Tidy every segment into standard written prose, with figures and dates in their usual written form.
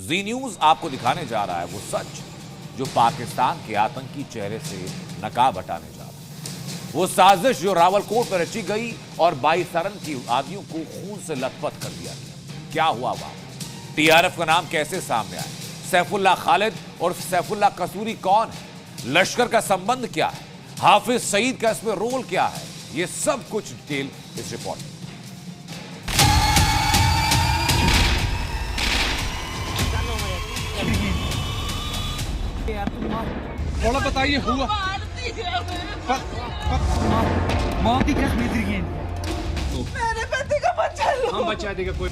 जी news आपको दिखाने जा रहा है वो सच जो पाकिस्तान के आतंकी चेहरे से नकाब हटाने जा रहा है। वो साजिश जो रावलकोट में रची गई और बाईसरन की आदियों को खून से लथपथ कर दिया गया। क्या हुआ वहां? टीआरएफ का नाम कैसे सामने आया? सैफुल्लाह खालिद और सैफुल्लाह कसूरी कौन है? लश्कर का संबंध क्या है? हाफिज सईद का इसमें रोल क्या है? ये सब कुछ डिटेल इस रिपोर्ट में। थोड़ा बताइए हुआ मौत की कैसे मिल रही है? मेरे बेटे का बच्चा लो। हम बचा देगा कोई।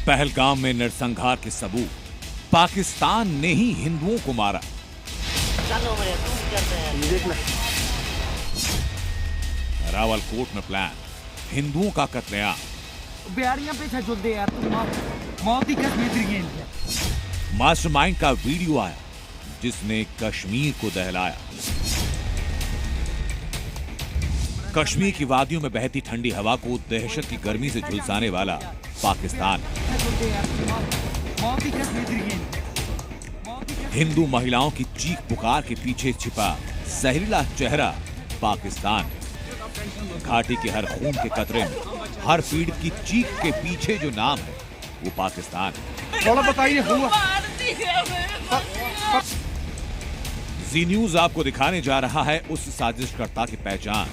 पहलगाम में नरसंहार के सबूत, पाकिस्तान ने ही हिंदुओं को मारा। रावलकोट में प्लान, हिंदुओं का कत्लेआम। बिहारियां पे छजोल दे यार, तुम मौत ही कैसे मिल रही है? मास्टरमाइंड का वीडियो आया जिसने कश्मीर को दहलाया। कश्मीर की वादियों में बहती ठंडी हवा को दहशत की गर्मी से झुलसाने वाला पाकिस्तान। हिंदू महिलाओं की चीख पुकार के पीछे छिपा जहरीला चेहरा पाकिस्तान। घाटी के हर खून के कतरे में, हर पीड़ित की चीख के पीछे जो नाम है वो पाकिस्तान है। थोड़ा बताइए हुआ। जी न्यूज आपको दिखाने जा रहा है उस साजिशकर्ता की पहचान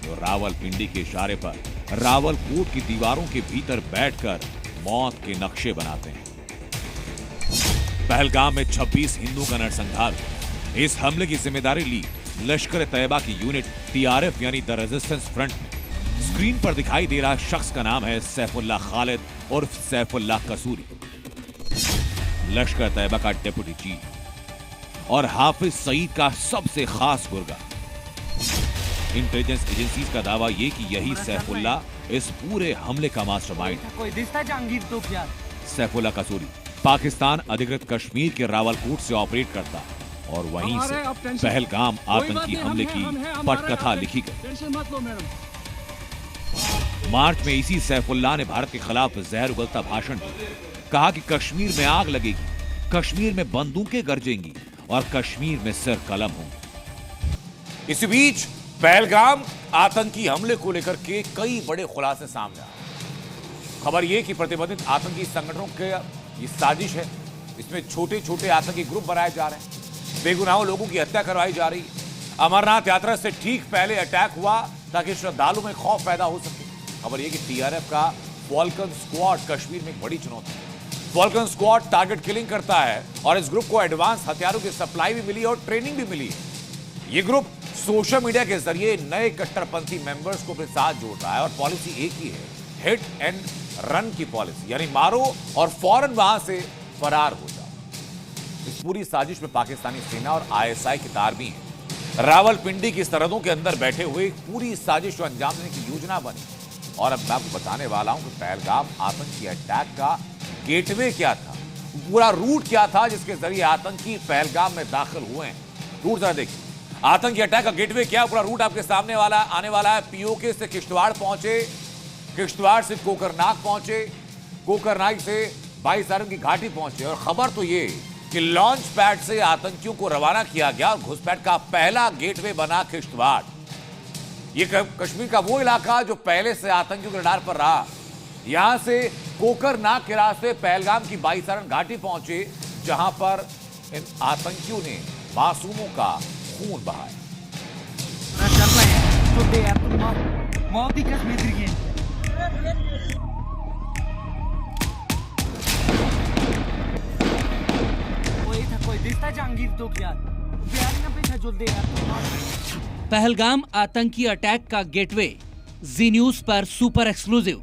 जो रावलपिंडी के इशारे पर रावलकोट की दीवारों के भीतर बैठकर मौत के नक्शे बनाते हैं। पहलगाम में 26 हिंदू का नरसंहार। इस हमले की जिम्मेदारी ली लश्कर तैयबा की यूनिट टीआरएफ यानी द रेजिस्टेंस फ्रंट ने। स्क्रीन पर दिखाई दे रहा शख्स का नाम है सैफुल्लाह खालिद और सैफुल्लाह कसूरी, लश्कर तैयबा का डेप्यूटी चीफ और हाफिज सईद का सबसे खास गुर्गा। इंटेलिजेंस एजेंसीज का दावा ये कि यही सैफुल्लाह इस पूरे हमले का मास्टरमाइंड है। कोई दिसता जहांगीर तो क्या? सैफुल्लाह कसूरी पाकिस्तान अधिकृत कश्मीर के रावलकोट से ऑपरेट करता और वहीं से पहलगाम आतंकी हमले की पटकथा लिखी गई। मार्च में इसी सैफुल्लाह ने भारत के खिलाफ जहर उगलता भाषण दिया। कहा कि कश्मीर में आग लगेगी, कश्मीर में बंदूकें गरजेंगी और कश्मीर में सिर कलम होंगे। इसी बीच पहलगाम आतंकी हमले को लेकर के कई बड़े खुलासे सामने आए। खबर यह कि प्रतिबंधित आतंकी संगठनों के ये साजिश है। इसमें छोटे छोटे आतंकी ग्रुप बनाए जा रहे हैं, बेगुनाह लोगों की हत्या करवाई जा रही है। अमरनाथ यात्रा से ठीक पहले अटैक हुआ ताकि श्रद्धालुओं में खौफ पैदा हो सके। खबर यह कि टीआरएफ का फॉल्कन स्क्वाड कश्मीर में एक बड़ी चुनौती है। फॉल्कन स्क्वाड टारगेट किलिंग करता है और इस ग्रुप को एडवांस हथियारों की सप्लाई भी मिली और ट्रेनिंग भी मिली है। यह ग्रुप सोशल मीडिया के जरिए नए कट्टरपंथी मेंबर्स को अपने साथ जोड़ रहा है और पॉलिसी एक ही है, हिट एंड रन की पॉलिसी, यानी मारो और फौरन वहां से फरार हो जाओ। इस पूरी साजिश में पाकिस्तानी सेना और आईएसआई की तार भी है। रावलपिंडी की सरहदों के अंदर बैठे हुए पूरी साजिश को अंजाम देने की योजना बनी। और अब मैं आपको बताने वाला हूं कि पहलगाम आतंकी अटैक का गेटवे क्या था, पूरा रूट क्या था जिसके जरिए आतंकी पहलगाम में दाखिल हुए हैं। रूट जरा देखिए, आतंकी अटैक का गेटवे क्या, पूरा रूट आपके सामने आने वाला है। पीओके से किश्तवाड़ पहुंचे, किश्तवाड़ से कोकरनाग पहुंचे, कोकरनाग से बाईसरन की घाटी पहुंचे। और खबर तो ये कि लॉन्च पैड से आतंकियों को रवाना किया गया और घुसपैठ का पहला गेटवे बना किश्तवाड़। ये कश्मीर का वो इलाका जो पहले से आतंकियों के रडार पर रहा। यहां से कोकरनाग के रास्ते पहलगाम की बाईसरन घाटी पहुंचे जहां पर इन आतंकियों ने मासूमों का खून बहाया। मौत ही कैसे मिल रही है? कोई दिसता जहांगीर तो क्या? बिहारियां पे छजोल दे यार। पहलगाम आतंकी अटैक का गेटवे, जी न्यूज पर सुपर एक्सक्लूसिव।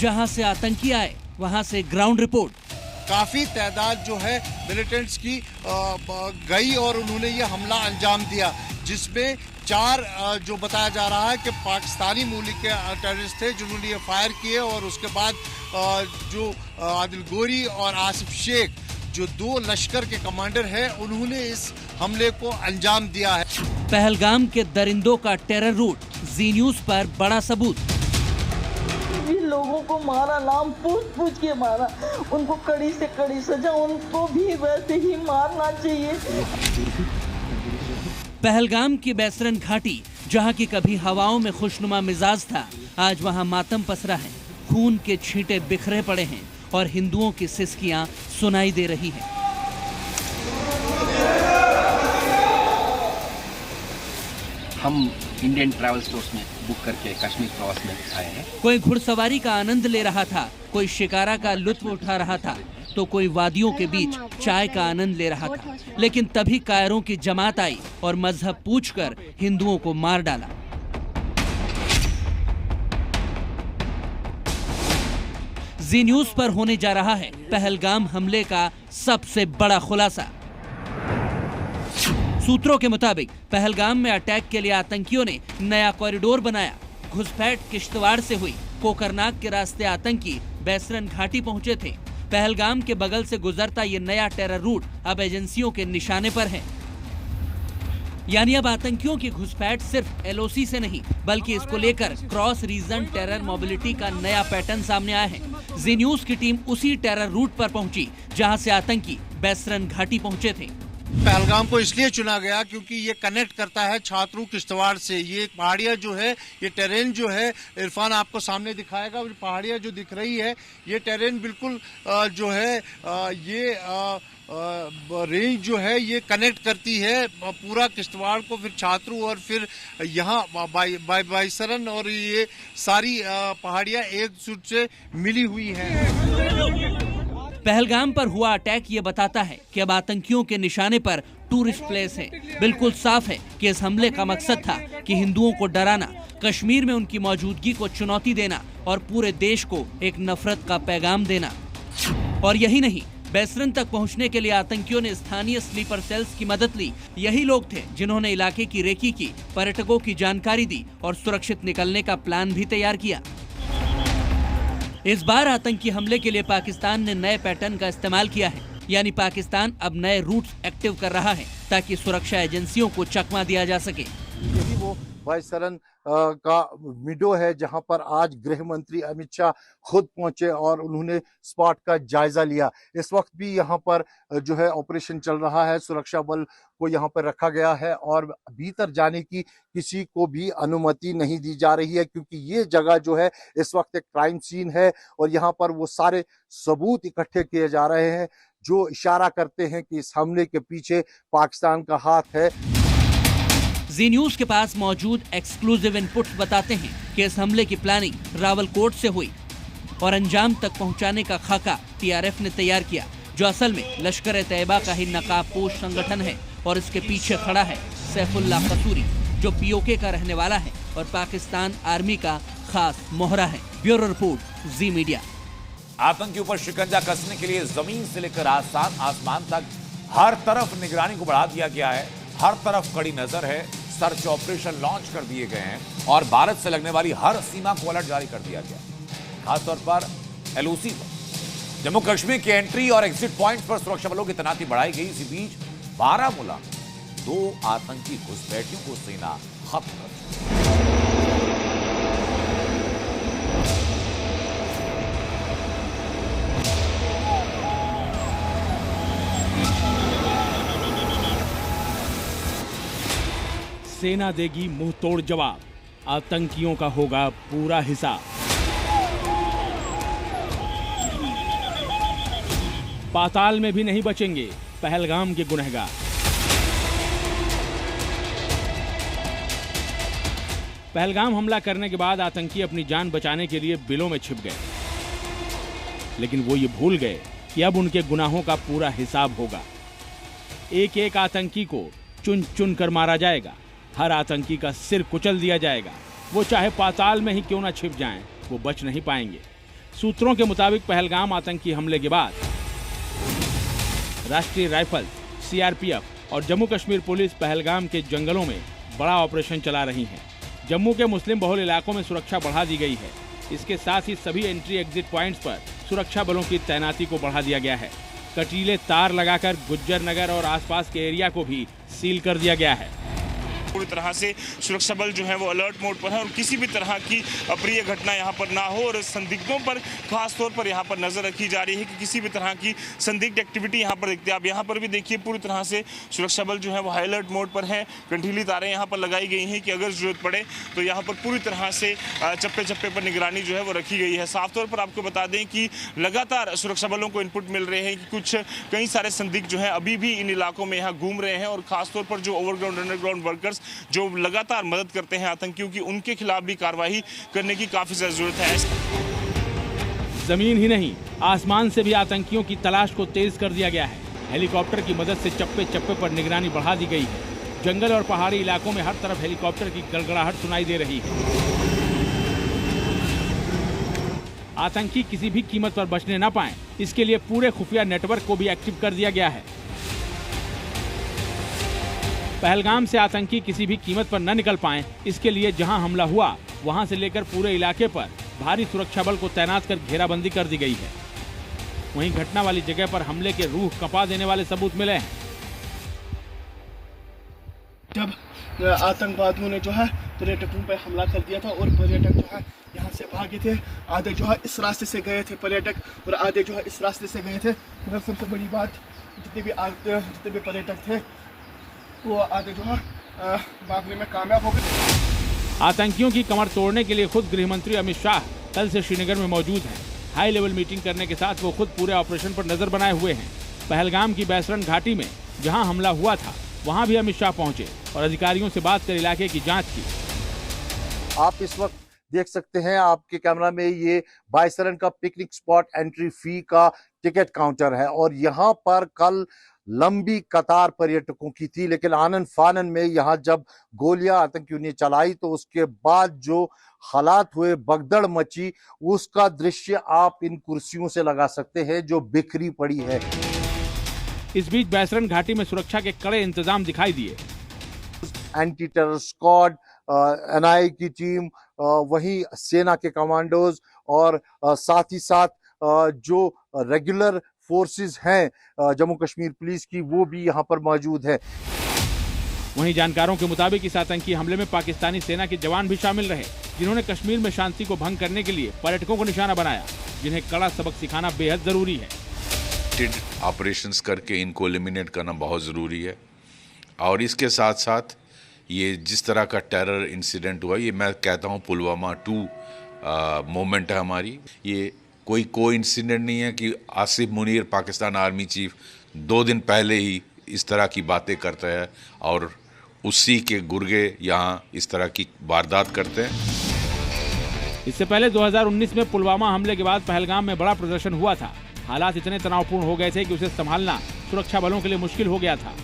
जहां से आतंकी आए वहां से ग्राउंड रिपोर्ट। काफी तादाद जो है मिलिटेंट्स की गई और उन्होंने ये हमला अंजाम दिया, जिसमें 4 जो बताया जा रहा है कि पाकिस्तानी मूल के टेररिस्ट थे जिन्होंने ये फायर किए। और उसके बाद जो आदिल गोरी और आसिफ शेख जो 2 लश्कर के कमांडर हैं, उन्होंने इस हमले को अंजाम दिया है। पहलगाम के दरिंदों का टेरर रूट जी न्यूज पर बड़ा सबूत। भी लोगों को मारा, नाम पूछ के मारा, उनको कड़ी से कड़ी सजा, उनको भी वैसे ही मारना चाहिए। पहलगाम की बैसरन घाटी, जहां की कभी हवाओं में खुशनुमा मिजाज था, आज वहां मातम पसरा है। खून के छींटे बिखरे पड़े हैं और हिंदुओं की सिसकियां सुनाई दे रही हैं। हम इंडियन ट्रैवल स्टोर्स में बुक करके कश्मीर प्रवास में आए हैं। कोई घुड़सवारी का आनंद ले रहा था, कोई शिकारा का लुत्फ उठा रहा था, तो कोई वादियों के बीच चाय का आनंद ले रहा था। लेकिन तभी कायरों की जमात आई और मजहब पूछकर हिंदुओं को मार डाला। जी न्यूज पर होने जा रहा है पहलगाम हमले का सबसे बड़ा खुलासा। सूत्रों के मुताबिक पहलगाम में अटैक के लिए आतंकियों ने नया कॉरिडोर बनाया। घुसपैठ किश्तवाड़ से हुई। कोकरनाग के रास्ते आतंकी बैसरन घाटी पहुंचे थे। पहलगाम के बगल से गुजरता ये नया टेरर रूट अब एजेंसियों के निशाने पर है। यानी अब आतंकियों की घुसपैठ सिर्फ एलओसी से नहीं, बल्कि इसको लेकर क्रॉस रीजन टेरर मोबिलिटी का नया पैटर्न सामने आया है। जी न्यूज की टीम उसी टेरर रूट पर पहुंची जहां से आतंकी बैसरन घाटी पहुंचे थे। पहलगाम को इसलिए चुना गया क्योंकि ये कनेक्ट करता है छात्रू किश्तवाड़ से। ये पहाड़ियाँ जो है, ये टेरेन जो है, इरफान आपको सामने दिखाएगा। पहाड़ियाँ जो दिख रही है, ये टेरेन बिल्कुल जो है ये रेंज जो है ये कनेक्ट करती है पूरा किश्तवाड़ को, फिर छात्रू और फिर यहाँ बाईसरन, और ये सारी पहाड़ियाँ एक दूसरे से मिली हुई हैं। पहलगाम पर हुआ अटैक ये बताता है कि अब आतंकियों के निशाने पर टूरिस्ट प्लेस है। बिल्कुल साफ है कि इस हमले का मकसद था कि हिंदुओं को डराना, कश्मीर में उनकी मौजूदगी को चुनौती देना और पूरे देश को एक नफरत का पैगाम देना। और यही नहीं, बैसरन तक पहुंचने के लिए आतंकियों ने स्थानीय स्लीपर सेल्स की मदद ली। यही लोग थे जिन्होंने इलाके की रेकी की, पर्यटकों की जानकारी दी और सुरक्षित निकलने का प्लान भी तैयार किया। इस बार आतंकी हमले के लिए पाकिस्तान ने नए पैटर्न का इस्तेमाल किया है। यानी पाकिस्तान अब नए रूट्स एक्टिव कर रहा है ताकि सुरक्षा एजेंसियों को चकमा दिया जा सके। यही वो बाईसरन का वीडियो है जहां पर आज गृह मंत्री अमित शाह खुद पहुंचे और उन्होंने स्पॉट का जायजा लिया। इस वक्त भी यहां पर जो है ऑपरेशन चल रहा है, सुरक्षा बल को यहां पर रखा गया है और भीतर जाने की किसी को भी अनुमति नहीं दी जा रही है, क्योंकि ये जगह जो है इस वक्त एक क्राइम सीन है और यहाँ पर वो सारे सबूत इकट्ठे किए जा रहे हैं जो इशारा करते हैं कि इस हमले के पीछे पाकिस्तान का हाथ है। जी न्यूज के पास मौजूद एक्सक्लूसिव इनपुट्स बताते हैं कि इस हमले की प्लानिंग रावलकोट से हुई और अंजाम तक पहुंचाने का खाका टीआरएफ ने तैयार किया, जो असल में लश्कर ए तैयबा का ही नकाबपोश संगठन है और इसके पीछे खड़ा है सैफुल्लाह कसूरी, जो पीओके का रहने वाला है और पाकिस्तान आर्मी का खास मोहरा है। ब्यूरो रिपोर्ट, जी मीडिया। आतंकी ऊपर शिकंजा कसने के लिए जमीन से लेकर आसमान तक हर तरफ निगरानी को बढ़ा दिया गया है। हर तरफ कड़ी नजर है। सर्च ऑपरेशन लॉन्च कर दिए गए हैं और भारत से लगने वाली हर सीमा को अलर्ट जारी कर दिया गया, खासतौर पर एलओसी पर। जम्मू कश्मीर के एंट्री और एग्जिट पॉइंट पर सुरक्षा बलों की तैनाती बढ़ाई गई। इसी बीच बारामूला 2 आतंकी घुसपैठियों को सेना खत्म कर दी। सेना देगी मुंह तोड़ जवाब, आतंकियों का होगा पूरा हिसाब। पाताल में भी नहीं बचेंगे पहलगाम के गुनहगार। पहलगाम हमला करने के बाद आतंकी अपनी जान बचाने के लिए बिलों में छिप गए, लेकिन वो ये भूल गए कि अब उनके गुनाहों का पूरा हिसाब होगा। एक एक आतंकी को चुन चुन कर मारा जाएगा। हर आतंकी का सिर कुचल दिया जाएगा। वो चाहे पाताल में ही क्यों ना छिप जाएं, वो बच नहीं पाएंगे। सूत्रों के मुताबिक पहलगाम आतंकी हमले के बाद राष्ट्रीय राइफल, सीआरपीएफ और जम्मू कश्मीर पुलिस पहलगाम के जंगलों में बड़ा ऑपरेशन चला रही है। जम्मू के मुस्लिम बहुल इलाकों में सुरक्षा बढ़ा दी गई है। इसके साथ ही सभी एंट्री एग्जिट पॉइंट्स पर सुरक्षा बलों की तैनाती को बढ़ा दिया गया है। कटीले तार लगाकर गुज्जर नगर और आसपास के एरिया को भी सील कर दिया गया है। पूरी तरह से सुरक्षा बल जो है वो अलर्ट मोड पर है और किसी भी तरह की अप्रिय घटना यहाँ पर ना हो और संदिग्धों पर खास तौर पर यहाँ पर नजर रखी जा रही है कि किसी भी तरह की संदिग्ध एक्टिविटी यहाँ पर देखते हैं। आप यहाँ पर भी देखिए पूरी तरह से सुरक्षा बल जो है वो हाई अलर्ट मोड पर है। कंटीली तारें यहाँ पर लगाई गई हैं कि अगर जरूरत पड़े तो यहाँ पर पूरी तरह से चप्पे चप्पे पर निगरानी जो है वो रखी गई है। साफ तौर पर आपको बता दें कि लगातार सुरक्षा बलों को इनपुट मिल रहे हैं कि कुछ कई सारे संदिग्ध जो है अभी भी इन इलाकों में यहाँ घूम रहे हैं और खासतौर पर जो ओवरग्राउंड अंडरग्राउंड वर्कर्स जो लगातार मदद करते हैं आतंकियों की, उनके खिलाफ भी कार्रवाई करने की काफी ज्यादा जरूरत है। जमीन ही नहीं, आसमान से भी आतंकियों की तलाश को तेज कर दिया गया है। हेलीकॉप्टर की मदद से चप्पे चप्पे पर निगरानी बढ़ा दी गई है। जंगल और पहाड़ी इलाकों में हर तरफ हेलीकॉप्टर की गड़गड़ाहट सुनाई दे रही है। आतंकी किसी भी कीमत पर बचने न पाएं, इसके लिए पूरे खुफिया नेटवर्क को भी एक्टिव कर दिया गया है। पहलगाम से आतंकी किसी भी कीमत पर न निकल पाएं, इसके लिए जहां हमला हुआ वहां से लेकर पूरे इलाके पर भारी सुरक्षा बल को तैनात कर घेराबंदी कर दी गई है। वहीं घटना वाली जगह पर हमले के रूह कंपा देने वाले सबूत मिले हैं। जब आतंकवादियों ने जो है पर्यटकों पर हमला कर दिया था और पर्यटक जो है यहाँ से भागे थे, आधे जो है इस रास्ते से गए थे पर्यटक और आधे जो है इस रास्ते से गए थे। मगर सबसे बड़ी बात, जितने भी पर्यटक थे वो आधे जो है भागने में कामयाब हो गए। आतंकियों की कमर तोड़ने के लिए खुद गृह मंत्री अमित शाह कल से श्रीनगर में मौजूद हैं। हाई लेवल मीटिंग करने के साथ वो खुद पूरे ऑपरेशन पर नजर बनाए हुए हैं। पहलगाम की बैसरन घाटी में जहां हमला हुआ था वहां भी अमित शाह पहुंचे और अधिकारियों से बात कर इलाके की जांच की। आप इस वक्त देख सकते हैं आपके कैमरा में ये बायसरन का पिकनिक स्पॉट एंट्री फी का टिकट काउंटर है और यहाँ पर कल लंबी कतार पर्यटकों की थी, लेकिन आनन फानन में यहाँ जब गोलियां आतंकियों ने चलाई तो उसके बाद जो हालात हुए, भगदड़ मची, उसका दृश्य आप इन कुर्सियों से लगा सकते हैं जो बिखरी पड़ी है। इस बीच बैसरन घाटी में सुरक्षा के कड़े इंतजाम दिखाई दिए। एंटी टेरर स्क्वाड, एनआईए की टीम, वहीं सेना के कमांडोज और साथ ही साथ जो रेगुलर फोर्सेस हैं जम्मू कश्मीर पुलिस की, वो भी यहाँ पर मौजूद है। वहीं जानकारों के मुताबिक इस आतंकी हमले में पाकिस्तानी सेना के जवान भी शामिल रहे, जिन्होंने कश्मीर में शांति को भंग करने के लिए पर्यटकों को निशाना बनाया, जिन्हें कड़ा सबक सिखाना बेहद जरूरी है। ऑपरेशंस करके इनको एलिमिनेट करना बहुत ज़रूरी है और इसके साथ साथ ये जिस तरह का टेरर इंसिडेंट हुआ, ये मैं कहता हूँ पुलवामा 2 मोमेंट है हमारी। ये कोई इंसिडेंट नहीं है कि आसिफ मुनीर पाकिस्तान आर्मी चीफ 2 दिन पहले ही इस तरह की बातें करता है और उसी के गुर्गे यहाँ इस तरह की वारदात करते हैं। इससे पहले 2019 में पुलवामा हमले के बाद पहलगाम में बड़ा प्रदर्शन हुआ था। हालात इतने तनावपूर्ण हो गए थे कि उसे संभालना सुरक्षा बलों के लिए मुश्किल हो गया था।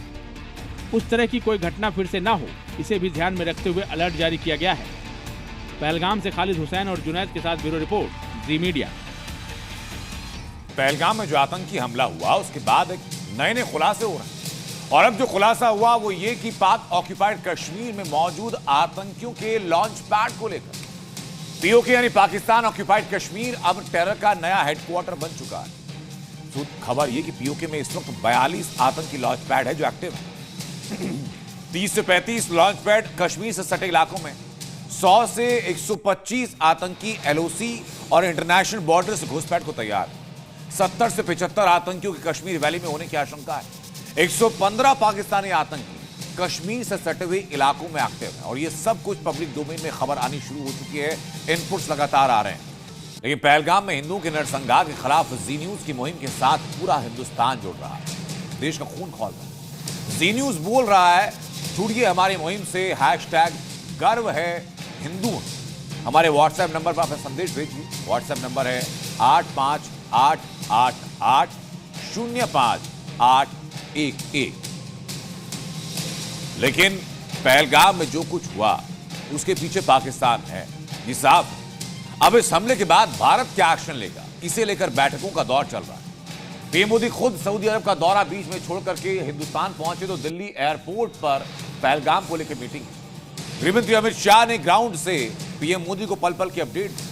उस तरह की कोई घटना फिर से ना हो, इसे भी ध्यान में रखते हुए अलर्ट जारी किया गया है। पहलगाम से खालिद हुसैन और जुनैद के साथ ब्यूरो रिपोर्ट, जी मीडिया। पहलगाम में जो आतंकी हमला हुआ उसके बाद एक नए खुलासे हो रहे हैं और अब जो खुलासा हुआ वो ये कि पाक ऑक्यूपाइड कश्मीर में मौजूद आतंकियों के लॉन्च पैड को लेकर पीओके यानी पाकिस्तान ऑक्यूपाइड कश्मीर अब टेरर का नया हेडक्वार्टर बन चुका है। तो खबर ये कि पीओके में इस वक्त 42 आतंकी लॉन्च पैड है जो एक्टिव है। 30 से 35 लॉन्च पैड कश्मीर से सटे इलाकों में, 100 से 125 आतंकी एलओसी और इंटरनेशनल बॉर्डर से घुसपैठ को तैयार है। 70 से 75 आतंकियों की कश्मीर वैली में होने की आशंका है। 115 पाकिस्तानी आतंकी कश्मीर से सटे हुए इलाकों में एक्टिव है और ये सब कुछ पब्लिक डोमेन में खबर आनी शुरू हो चुकी है। इनपुट्स लगातार आ रहे हैं, लेकिन पहलगाम में हिंदुओं के नरसंहार के खिलाफ जी न्यूज की मुहिम के साथ पूरा हिंदुस्तान जुड़ रहा है, देश का खून खौल रहा है। जी न्यूज बोल रहा है जुड़िए हमारी मुहिम से, #गर्व है हिंदू। हमारे व्हाट्सएप नंबर पर आप संदेश भेजिए। व्हाट्सएप नंबर है 8588058811। लेकिन पहलगाम में जो कुछ हुआ उसके पीछे पाकिस्तान है, ये साफ। अब इस हमले के बाद भारत क्या एक्शन लेगा, इसे लेकर बैठकों का दौर चल रहा है। पीएम मोदी खुद सऊदी अरब का दौरा बीच में छोड़ करके हिंदुस्तान पहुंचे तो दिल्ली एयरपोर्ट पर पहलगाम को लेकर मीटिंग। गृहमंत्री अमित शाह ने ग्राउंड से पीएम मोदी को पल पल की अपडेट दी।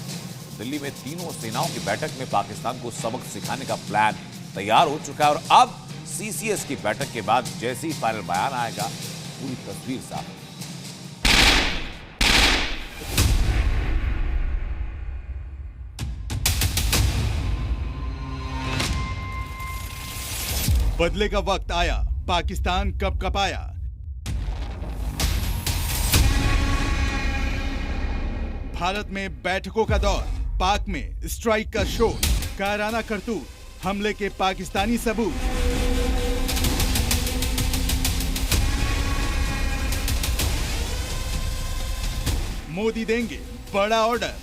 दिल्ली में तीनों सेनाओं की बैठक में पाकिस्तान को सबक सिखाने का प्लान तैयार हो चुका है और अब सीसीएस की बैठक के बाद जैसे ही फाइनल बयान आएगा पूरी तस्वीर साफ। बदले का वक्त आया, पाकिस्तान कपकपाया। भारत में बैठकों का दौर, पाक में स्ट्राइक का शोर, कायराना करतूत, हमले के पाकिस्तानी सबूत। मोदी देंगे बड़ा order,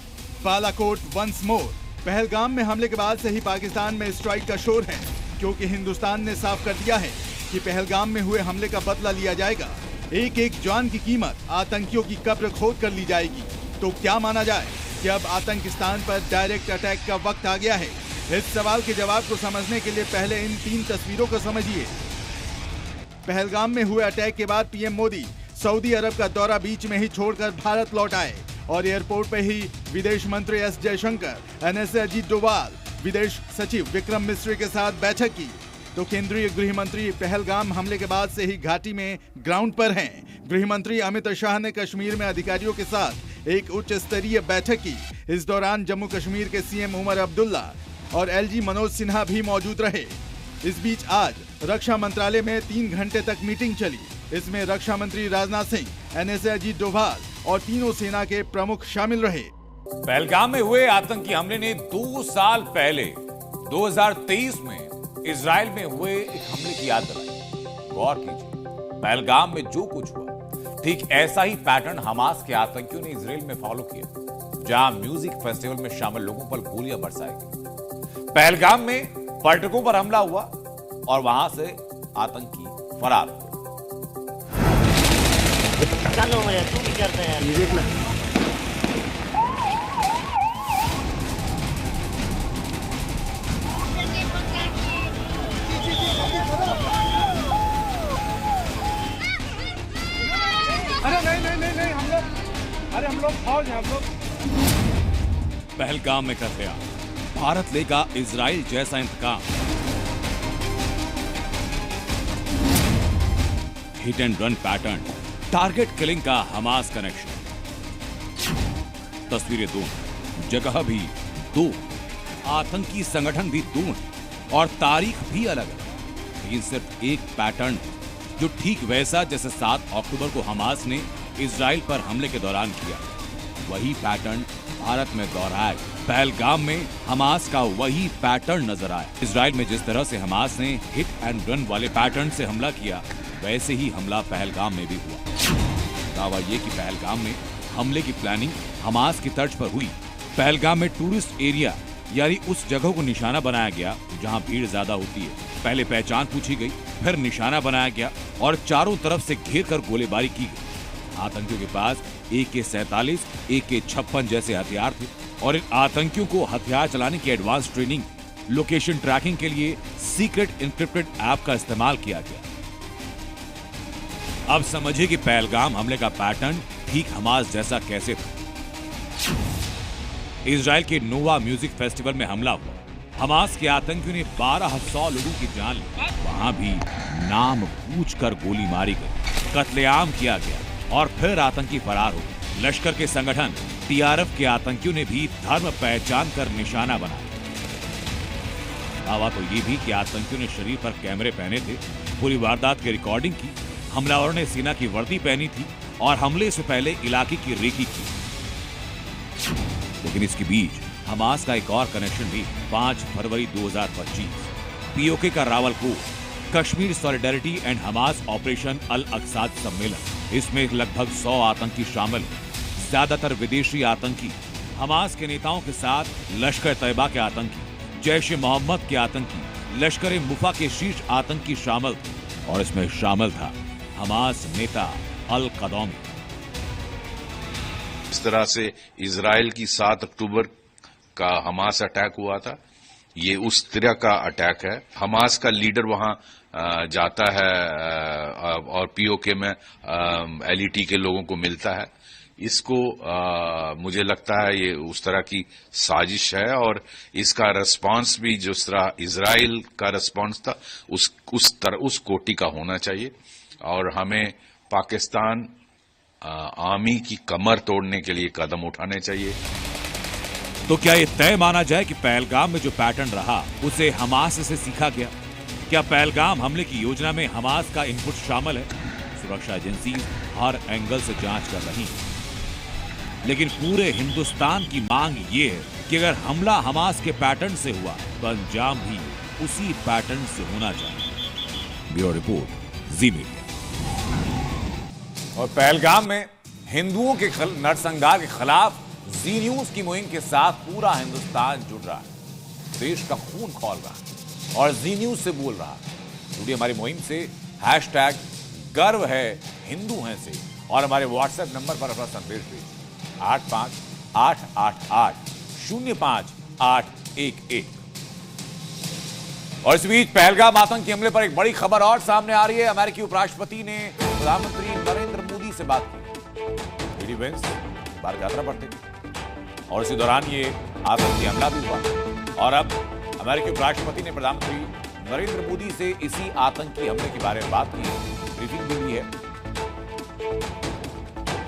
Balakot once more. Pahalgam में हमले के बाद से ही पाकिस्तान में स्ट्राइक का शोर है, क्योंकि हिंदुस्तान ने साफ कर दिया है कि पहलगाम में हुए हमले का बदला लिया जाएगा। एक एक जान की कीमत आतंकियों की कब्र खोद कर ली जाएगी। तो क्या माना जाए कि अब आतंकिस्तान पर डायरेक्ट अटैक का वक्त आ गया है? इस सवाल के जवाब को समझने के लिए पहले इन 3 तस्वीरों को समझिए। पहलगाम में हुए अटैक के बाद पीएम मोदी सऊदी अरब का दौरा बीच में ही छोड़कर भारत लौट आए और एयरपोर्ट पर ही विदेश मंत्री एस जयशंकर, एनएसए अजीत डोभाल, विदेश सचिव विक्रम मिस्री के साथ बैठक की। तो केंद्रीय गृह मंत्री पहलगाम हमले के बाद से ही घाटी में ग्राउंड पर हैं। गृह मंत्री अमित शाह ने कश्मीर में अधिकारियों के साथ एक उच्च स्तरीय बैठक की। इस दौरान जम्मू कश्मीर के सीएम उमर अब्दुल्ला और एलजी मनोज सिन्हा भी मौजूद रहे। इस बीच आज रक्षा मंत्रालय में 3 घंटे तक मीटिंग चली। इसमें रक्षा मंत्री राजनाथ सिंह, एनएसए अजीत डोभाल और तीनों सेना के प्रमुख शामिल रहे। पहलगाम में हुए आतंकी हमले ने 2 साल पहले 2023 में इजराइल में हुए एक हमले की याद दिलाई। गौर कीजिए, पहलगाम में जो कुछ हुआ ठीक ऐसा ही पैटर्न हमास के आतंकियों ने इजराइल में फॉलो किया, जहां म्यूजिक फेस्टिवल में शामिल लोगों पर गोलियां बरसाई गई। पहलगाम में पर्यटकों पर हमला हुआ और वहां से आतंकी फरार हुए। चलो तू भी करते हैं ये देखना। नहीं हम लोग फौज हैं हम लोग। पहलगाम में कर गया, भारत लेगा इजराइल जैसा इंतकाम। Hit and run pattern, target killing का हमास कनेक्शन। तस्वीरें 2, जगह भी 2, आतंकी संगठन भी 2 और तारीख भी अलग है। लेकिन सिर्फ एक पैटर्न जो ठीक वैसा जैसे 7 अक्टूबर को हमास ने इजराइल पर हमले के दौरान किया, वही पैटर्न भारत में दोहराया। पहलगाम में हमास का वही पैटर्न नजर आया। इजराइल में जिस तरह से हमास ने हिट एंड रन वाले पैटर्न से हमला किया, वैसे ही हमला पहलगाम में भी हुआ। दावा ये कि पहलगाम में हमले की प्लानिंग हमास की तर्ज पर हुई। पहलगाम में टूरिस्ट एरिया यानी उस जगह को निशाना बनाया गया जहां भीड़ ज्यादा होती है। पहले पहचान पूछी गई, फिर निशाना बनाया गया और चारों तरफ से घेर कर गोलीबारी की गई। आतंकियों के पास AK-47, AK-56 जैसे हथियार थे और इन आतंकियों को हथियार चलाने की एडवांस ट्रेनिंग, लोकेशन ट्रैकिंग के लिए सीक्रेट इंक्रिप्टेड ऐप का इस्तेमाल किया गया। अब समझिए कि पहलगाम हमले का पैटर्न ठीक हमास जैसा कैसे था। इजराइल के नोवा म्यूजिक फेस्टिवल में हमला हुआ। हमास के आतंकियों ने 1200 लोगों की जान ली। वहां भी नाम पूछकर गोली मारी गई, कत्लेआम किया गया और फिर आतंकी फरार हो गए। लश्कर के संगठन TRF के आतंकियों ने भी धर्म पहचान कर निशाना बनाया। दावा तो ये भी कि आतंकियों ने शरीर पर कैमरे पहने थे, पूरी वारदात की रिकॉर्डिंग की। हमलावरों ने सेना की वर्दी पहनी थी और हमले से पहले इलाके की रेकी की। लेकिन इसके बीच हमास का एक और कनेक्शन भी। 5 फरवरी 2025 POK का Rawalakot Kashmir solidarity and Hamas operation अल अक्साद सम्मेलन। इसमें लगभग 100 आतंकी शामिल, ज्यादातर विदेशी आतंकी। हमास के नेताओं के साथ लश्कर तैयबा के आतंकी, जैश ए मोहम्मद के आतंकी, लश्कर ए मुफा के शीर्ष आतंकी शामिल थे और इसमें शामिल था हमास नेता अल कदौमी। इस तरह से इजराइल की 7 अक्टूबर का हमास अटैक हुआ था, ये उस तरह का अटैक है। हमास का लीडर वहां जाता है और POK में LET के लोगों को मिलता है इसको मुझे लगता है ये उस तरह की साजिश है और इसका रिस्पांस भी जिस तरह इजराइल का रिस्पांस था उस कोटि का होना चाहिए और हमें पाकिस्तान आर्मी की कमर तोड़ने के लिए कदम उठाने चाहिए। तो क्या ये तय माना जाए कि पहलगाम में जो पैटर्न रहा उसे हमास से सीखा गया? क्या पहलगाम हमले की योजना में हमास का इनपुट शामिल है? सुरक्षा एजेंसी हर एंगल से जांच कर रही है, लेकिन पूरे हिंदुस्तान की मांग ये है कि अगर हमला हमास के पैटर्न से हुआ तो अंजाम भी उसी पैटर्न से होना चाहिए। ब्यूरो रिपोर्ट, जी मीडिया। और पहलगाम में हिंदुओं के नरसंहार के खिलाफ जी न्यूज की मुहिम के साथ पूरा हिंदुस्तान जुड़ रहा है, देश का खून खौल रहा है और जी न्यूज से बोल रहा है। जुड़िए हमारी मुहिम से हैशटैग गर्व है हिंदू हैं से और हमारे व्हाट्सएप नंबर पर अपना संदेश भेजिए 8588805811। और इस बीच पहलगाम आतंकी हमले पर एक बड़ी खबर और सामने आ रही है। अमेरिकी उपराष्ट्रपति ने प्रधानमंत्री नरेंद्र मोदी से बात की। वीडी वेंस भारत यात्रा पर थे और इसी दौरान ये आतंकी हमला भी हुआ और अब अमेरिकी उपराष्ट्रपति ने प्रधानमंत्री नरेंद्र मोदी से इसी आतंकी हमले के बारे में बात की, ब्रीफिंग भी हुई है।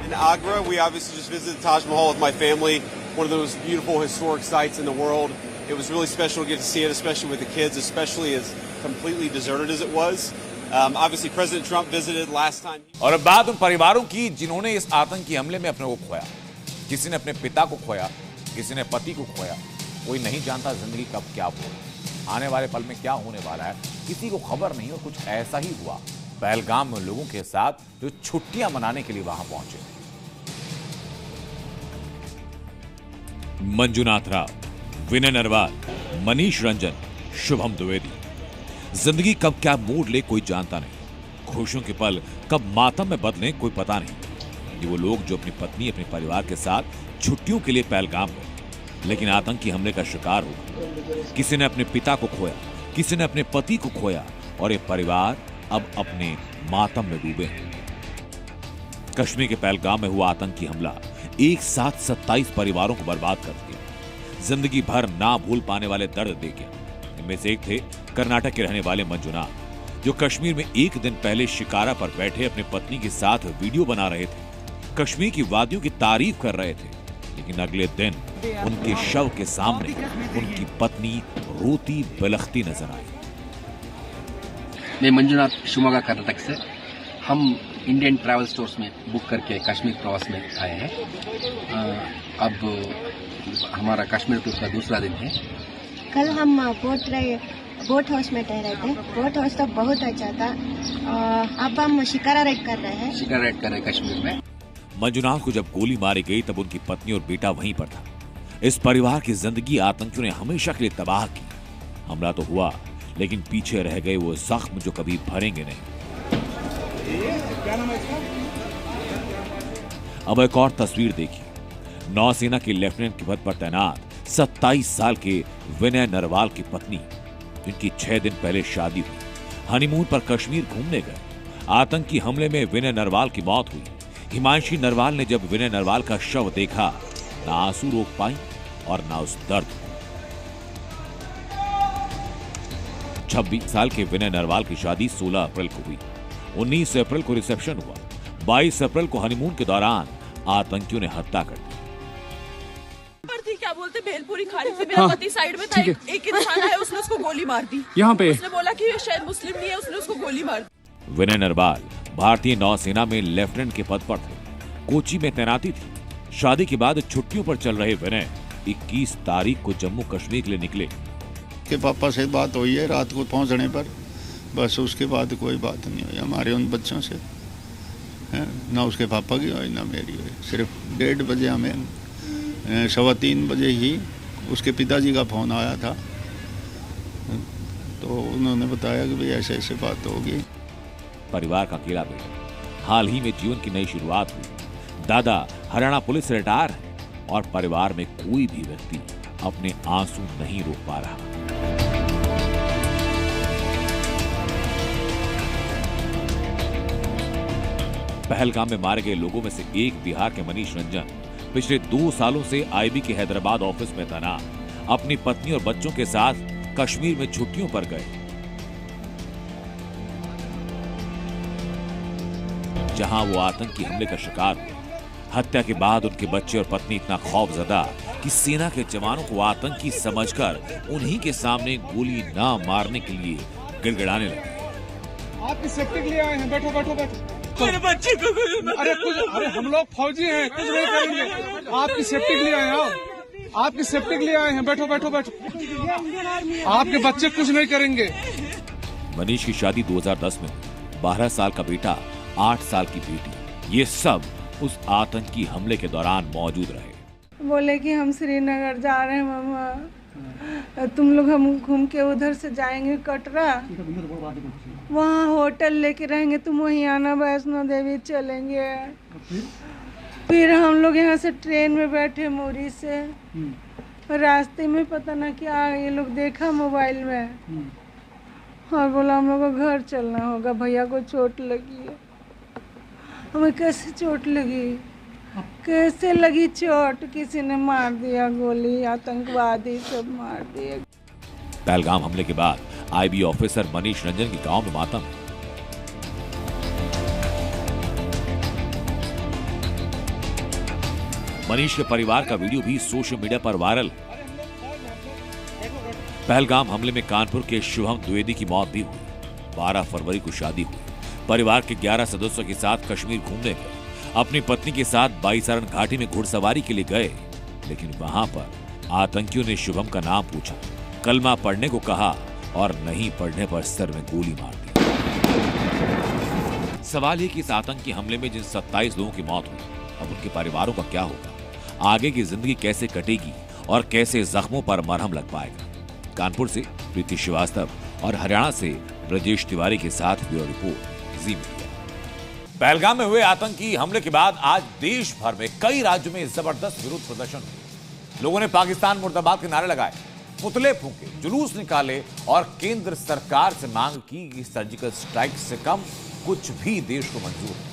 In Agra, we obviously just visited Taj Mahal with my family, one of those beautiful historic sites in the world. It was really special to get to see it, especially with the kids, especially as completely deserted as it was. Obviously, President Trump visited last time. और अब बात उन परिवारों की जिन्होंने इस आतंकी हमले में अपने को खोया। किसी ने अपने पिता को खोया, किसी ने पति को खोया। कोई नहीं जानता जिंदगी कब क्या हो, आने वाले पल में क्या होने वाला है, किसी को खबर नहीं। और कुछ ऐसा ही हुआ पहलगाम में लोगों के साथ जो छुट्टियां मनाने के लिए वहां पहुंचे। मंजुनाथ राव, विनय नरवाल, मनीष रंजन, शुभम द्विवेदी। जिंदगी कब क्या मोड़ ले कोई जानता नहीं। खुशियों के पल कब मातम में बदले कोई पता नहीं। ये वो लोग जो अपनी पत्नी, अपने परिवार के साथ छुट्टियों के लिए पहलगाम गए, लेकिन आतंकी हमले का शिकार हुआ। किसी ने अपने पिता को खोया, किसी ने अपने पति को खोया और ये परिवार अब अपने मातम में डूबे हैं। कश्मीर के पहलगाम में हुआ आतंकी हमला एक साथ 27 परिवारों को बर्बाद कर दिया, जिंदगी भर ना भूल पाने वाले दर्द दे गया। इनमें से एक थे कर्नाटक के रहने वाले मंजुनाथ, जो कश्मीर में एक दिन पहले शिकारा पर बैठे अपनी पत्नी के साथ वीडियो बना रहे थे, कश्मीर की वादियों की तारीफ कर रहे थे, लेकिन अगले दिन उनके शव के सामने उनकी पत्नी रोती बिलखती नजर आई। मैं मंजुनाथ, शिवमोगा कर्नाटक से। हम इंडियन ट्रैवल स्टोर्स में बुक करके कश्मीर प्रवास में आए हैं। अब हमारा कश्मीर टूर का दूसरा दिन है। कल हम बोट हाउस में ठहरे थे। बोट हाउस तो बहुत अच्छा था। अब हम शिकारा राइड कर रहे हैं। शिकारा राइड कर रहे हैं कश्मीर में। मंजुनाथ को जब गोली मारी गई तब उनकी पत्नी और बेटा वहीं पर था। इस परिवार की जिंदगी आतंकियों ने हमेशा के लिए तबाह की। हमला तो हुआ, लेकिन पीछे रह गए वो जख्म जो कभी भरेंगे नहीं। अब एक और तस्वीर देखिए। नौसेना के लेफ्टिनेंट के पद पर तैनात 27 साल के विनय नरवाल की पत्नी, जिनकी 6 दिन पहले शादी हुई, हनीमून पर कश्मीर घूमने गए। आतंकी हमले में विनय नरवाल की मौत हुई। हिमांशी नरवाल ने जब विनय नरवाल का शव देखा, ना आंसू रोक पाई और ना उस दर्द को। 26 साल के विनय नरवाल की शादी 16 अप्रैल को हुई। 19 अप्रैल को रिसेप्शन हुआ। 22 अप्रैल को हनीमून के दौरान आतंकियों ने हत्या कर दी। क्या बोलते भेलपुरी खाने से मेरा पति साइड में था, एक इंसान है, उसने उसको गोली मार दी। यहाँ पे उसने बोला कि शायद मुस्लिम नहीं है, उसने उसको गोली मार दी। विनय नरवाल भारतीय नौसेना में लेफ्टिनेंट के पद पर थे। कोची में तैनाती थी। शादी के बाद छुट्टियों पर चल रहे विनय 21 तारीख को जम्मू कश्मीर के लिए निकले। के पापा से बात हुई है रात को पहुंचने पर, बस उसके बाद कोई बात नहीं हुई हमारे उन बच्चों से। ना उसके पापा की हुई ना मेरी हुई। सिर्फ 1:30 बजे हमें 3:15 बजे ही उसके पिताजी का फोन आया था, तो उन्होंने बताया कि भाई ऐसे ऐसे बात होगी। परिवार का अकेला बेटा, हाल ही में जीवन की नई शुरुआत हुई। दादा हरियाणा पुलिस से रिटायर है और परिवार में कोई भी व्यक्ति अपने आंसू नहीं रोक पा रहा। पहलगाम में मारे गए लोगों में से एक बिहार के मनीष रंजन पिछले 2 सालों से आईबी के हैदराबाद ऑफिस में तैनात अपनी पत्नी और बच्चों के साथ कश्मीर में छुट्टियों पर गए, जहां वो आतंकी हमले का शिकार हुए। हत्या के बाद उनके बच्चे और पत्नी इतना खौफजदा कि सेना के जवानों को आतंकी समझकर उन्हीं के सामने गोली ना मारने के लिए गिड़गिड़ाने लगे। आपकी सेफ्टी के लिए आए हैं, बैठो बैठो बैठो। मेरे बच्चे को अरे हम लोग फौजी हैं, कुछ नहीं करेंगे। आपकी सेफ्टी के लिए आए हैं, आपकी सेफ्टी के लिए आए हैं, बैठो बैठो बैठो। आपके बच्चे कुछ नहीं करेंगे। मनीष की शादी 2010 में 12 साल का बेटा, 8 साल की बेटी, ये सब उस आतंकी हमले के दौरान मौजूद रहे। बोले कि हम श्रीनगर जा रहे हैं मामा, तुम लोग हम घूम के उधर से जाएंगे कटरा, वहाँ होटल लेके रहेंगे, तुम वहीं आना, वैष्णो देवी चलेंगे। फिर हम लोग यहाँ से ट्रेन में बैठे मुरी से, रास्ते में पता ना क्या ये लोग देखा मोबाइल में और बोला हम लोग को घर चलना होगा, भैया को चोट लगी है। हमें कैसे चोट लगी, कैसे लगी चोट, किसी ने मार दिया गोली, आतंकवादी सब मार दिए। पहलगाम हमले के बाद आईबी ऑफिसर मनीष रंजन के गांव में मातम। मनीष के परिवार का वीडियो भी सोशल मीडिया पर वायरल। पहलगाम हमले में कानपुर के शुभम द्विवेदी की मौत भी हुई। 12 फरवरी को शादी हुई। परिवार के 11 सदस्यों के साथ कश्मीर घूमने गए। अपनी पत्नी के साथ बाईसारण घाटी में घुड़सवारी के लिए गए, लेकिन वहां पर आतंकियों ने शुभम का नाम पूछा, कलमा पढ़ने को कहा और नहीं पढ़ने पर सर में गोली मार दी। सवाल है कि इस आतंकी हमले में जिन 27 लोगों की मौत हुई, अब उनके परिवारों का क्या होगा? आगे की जिंदगी कैसे कटेगी और कैसे जख्मों पर मरहम लग पाएगा? कानपुर से प्रीति श्रीवास्तव और हरियाणा से ब्रजेश तिवारी के साथ ब्यूरो रिपोर्ट, जी मीडिया। पहलगाम में हुए आतंकी हमले के बाद आज देश भर में कई राज्यों में जबरदस्त विरोध प्रदर्शन हुए। लोगों ने पाकिस्तान मुर्दाबाद के नारे लगाए, पुतले फूंके, जुलूस निकाले और केंद्र सरकार से मांग की कि सर्जिकल स्ट्राइक से कम कुछ भी देश को मंजूर है।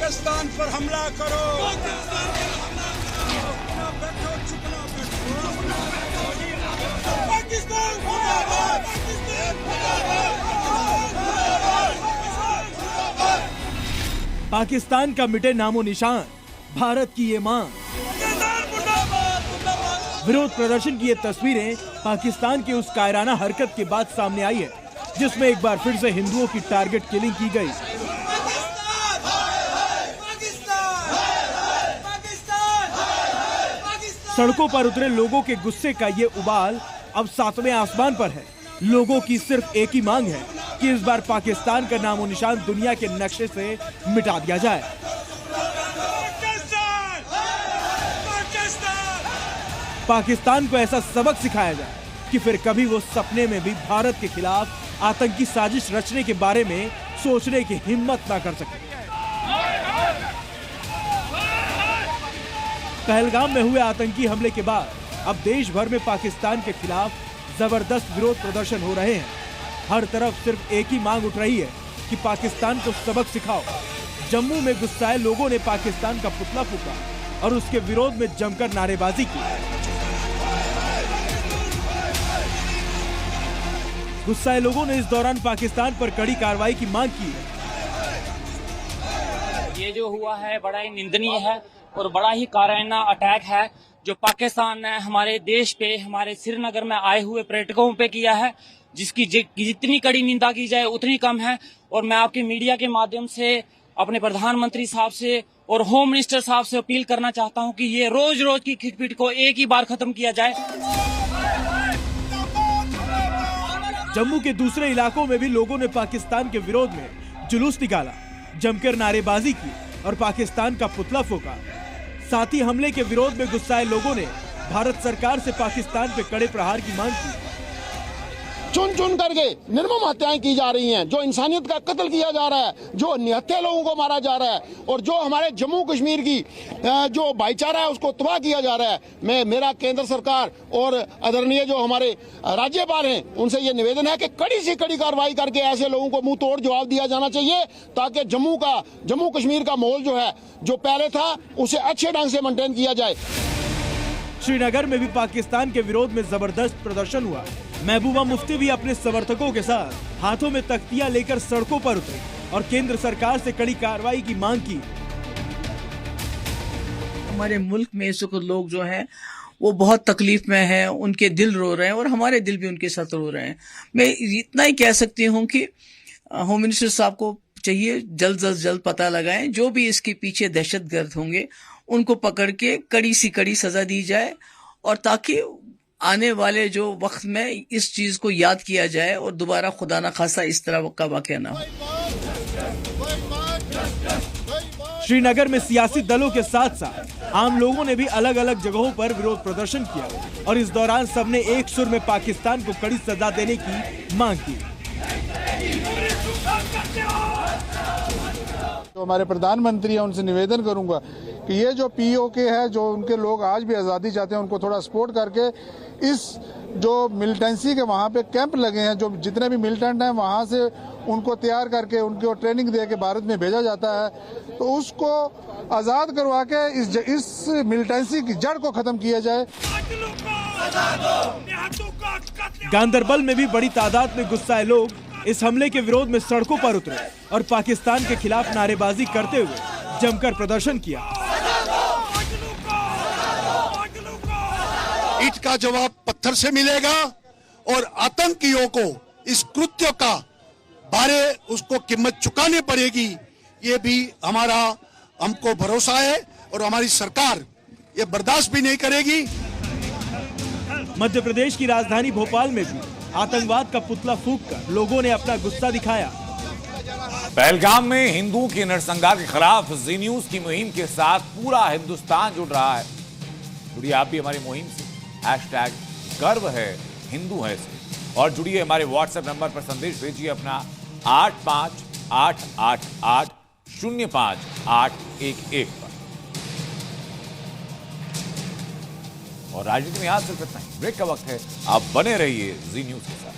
पाकिस्तान पर हमला करो, पाकिस्तान का मिटे नामो निशान, भारत की ये मांग। विरोध प्रदर्शन की ये तस्वीरें पाकिस्तान के उस कायराना हरकत के बाद सामने आई है, जिसमें एक बार फिर से हिंदुओं की टारगेट किलिंग की गई। सड़कों पर उतरे लोगों के गुस्से का ये उबाल अब 7वें आसमान पर है। लोगों की सिर्फ एक ही मांग है कि इस बार पाकिस्तान का नामो निशान दुनिया के नक्शे से मिटा दिया जाए। पाकिस्तान को ऐसा सबक सिखाया जाए कि फिर कभी वो सपने में भी भारत के खिलाफ आतंकी साजिश रचने के बारे में सोचने की हिम्मत ना कर सके। पहलगाम में हुए आतंकी हमले के बाद अब देश भर में पाकिस्तान के खिलाफ जबरदस्त विरोध प्रदर्शन हो रहे हैं। हर तरफ सिर्फ एक ही मांग उठ रही है कि पाकिस्तान को सबक सिखाओ। जम्मू में गुस्साए लोगों ने पाकिस्तान का पुतला फूंका और उसके विरोध में जमकर नारेबाजी की। गुस्साए लोगों ने इस दौरान पाकिस्तान पर कड़ी कार्रवाई की मांग की है। ये जो हुआ है बड़ा ही निंदनीय है और बड़ा ही काराना अटैक है जो पाकिस्तान ने हमारे देश पे, हमारे श्रीनगर में आए हुए पर्यटकों पे किया है, जिसकी जितनी कड़ी निंदा की जाए उतनी कम है। और मैं आपके मीडिया के माध्यम से अपने प्रधानमंत्री साहब से और होम मिनिस्टर साहब से अपील करना चाहता हूं कि ये रोज रोज की खिटपिट को एक ही बार खत्म किया जाए। जम्मू के दूसरे इलाकों में भी लोगों ने पाकिस्तान के विरोध में जुलूस निकाला, जमकर नारेबाजी की और पाकिस्तान का पुतला फूंका। साथ ही हमले के विरोध में गुस्साए लोगों ने भारत सरकार से पाकिस्तान पे कड़े प्रहार की मांग की। चुन चुन करके निर्मम हत्याएं की जा रही हैं, जो इंसानियत का कत्ल किया जा रहा है, जो निहत्थे लोगों को मारा जा रहा है और जो हमारे जम्मू कश्मीर की जो भाईचारा है उसको तबाह किया जा रहा है। मेरा केंद्र सरकार और आदरणीय जो हमारे राज्यपाल हैं उनसे ये निवेदन है कि कड़ी से कड़ी कार्रवाई करके ऐसे लोगों को मुंह तोड़ जवाब दिया जाना चाहिए, ताकि जम्मू कश्मीर का माहौल जो है जो पहले था उसे अच्छे ढंग से मेंटेन किया जाए। श्रीनगर में भी पाकिस्तान के विरोध में जबरदस्त प्रदर्शन हुआ। महबूबा मुफ्ती भी अपने समर्थकों के साथ हाथों में तख्तियां लेकर सड़कों पर उतरे और केंद्र सरकार से कड़ी कार्रवाई की मांग की। हमारे मुल्क में इस वक्त लोग जो हैं वो बहुत तकलीफ में हैं, उनके दिल रो रहे हैं और हमारे दिल भी उनके साथ रो रहे हैं। मैं इतना ही कह सकती हूँ कि होम मिनिस्टर साहब को चाहिए जल्द पता लगाएं, जो भी इसके पीछे दहशतगर्द होंगे उनको पकड़ के कड़ी सी कड़ी सजा दी जाए, और ताकि आने वाले जो वक्त में इस चीज को याद किया जाए और दोबारा खुदा ना खासा इस तरह का वाकया ना हो। श्रीनगर में सियासी दलों के साथ साथ आम लोगों ने भी अलग अलग जगहों पर विरोध प्रदर्शन किया और इस दौरान सबने एक सुर में पाकिस्तान को कड़ी सजा देने की मांग की। तो हमारे प्रधानमंत्री हैं उनसे निवेदन करूंगा कि ये जो POK है, जो उनके लोग आज भी आज़ादी चाहते हैं, उनको थोड़ा सपोर्ट करके इस जो मिलिटेंसी के वहाँ पे कैंप लगे हैं, जो जितने भी मिलिटेंट हैं वहाँ से उनको तैयार करके उनको ट्रेनिंग दे के भारत में भेजा जाता है, तो उसको आज़ाद करवा के इस मिलिटेंसी की जड़ को खत्म किया जाए। गांदरबल में भी बड़ी तादाद में गुस्साए लोग इस हमले के विरोध में सड़कों पर उतरे और पाकिस्तान के खिलाफ नारेबाजी करते हुए जमकर प्रदर्शन किया। ईंट का जवाब पत्थर से मिलेगा और आतंकियों को इस कृत्य का बारे उसको कीमत चुकानी पड़ेगी, ये भी हमको भरोसा है और हमारी सरकार ये बर्दाश्त भी नहीं करेगी। मध्य प्रदेश की राजधानी भोपाल में भी आतंकवाद का पुतला फूंककर लोगों ने अपना गुस्सा दिखाया। पहलगाम में हिंदुओं के नरसंहार के खिलाफ जी न्यूज की मुहिम के साथ पूरा हिंदुस्तान जुड़ रहा है। जुड़िए आप भी हमारी मुहिम से, #गर्व है हिंदू है से, और जुड़िए हमारे व्हाट्सएप नंबर पर संदेश भेजिए अपना 8588805811 पर। और राजनीति में आज सिर्फ इतना ही। ब्रेक का वक्त है, आप बने रहिए जी न्यूज के साथ।